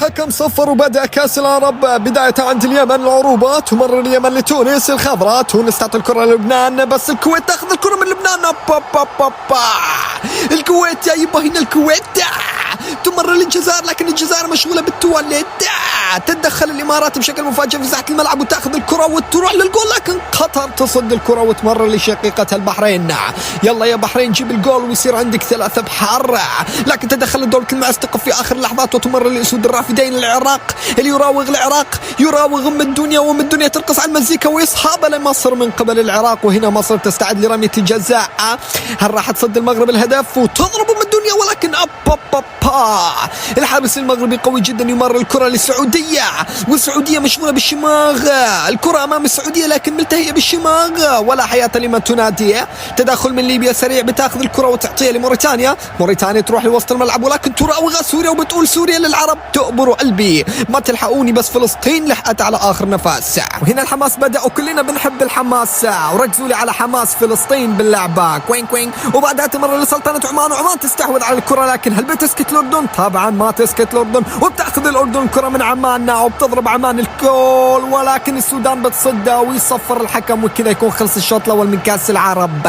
الحكم صفر وبدأ كأس العرب. بداية عند اليمن العروبة، تمرر اليمن لتونس الخضراء، تونس تعطي الكرة للبنان بس الكويت تاخذ الكرة من لبنان. الكويت يبا هنا الكويت تمرر للجزائر، لكن الجزائر مشغولة بالتواليت. تتدخل الإمارات بشكل مفاجئ في ساحة الملعب وتاخذ الكرة وتروح للجول، لكن قطر تصد الكرة وتمرر لشقيقتها البحرين. يلا يا بحرين جيب الجول ويصير عندك 3 بحر، لكن تدخل دولة المعز تقف في آخر اللحظات وتمرر لأسود الرافدين العراق اللي يراوغ العراق، يراوغ الدنيا الدنيا ترقص على المزيكا ويصحاب لمصر من قبل العراق. وهنا مصر تستعد لرمية الجزاء. هل راح تصد المغرب الهدف وتضرب الدنيا؟ ولكن الحارس المغربي قوي جدا، يمرر الكرة للسعودية والسعودية مشغولة بالشماغ. الكرة أمام السعودية لكن ملتهية بالشماغ، ولا حياة لمن تنادي. تدخل من ليبيا سريع، بتاخذ الكرة وتعطيها لموريتانيا. موريتانيا تروح لوسط الملعب ولكن تراوغ سوريا وبتقول سوريا للعرب تؤبر قلبي ما تلحقوني، بس فلسطين لحقت على آخر نفس. وهنا الحماس بدأ وكلنا بنحب الحماس، وركزوا لي على حماس فلسطين باللعبة. كوين كوين، وبعدها تمرر لسلطنة عمان، وعمان تستحوذ على الكرة، لكن هل بتسكت الأردن؟ طبعا ما تسكت الأردن، وبتأخذ الأردن الكرة من عمان وبتضرب عمان الجول، ولكن السودان بتصدها ويصفر الحكم، وكذا يكون خلص الشوط الأول من كأس العرب.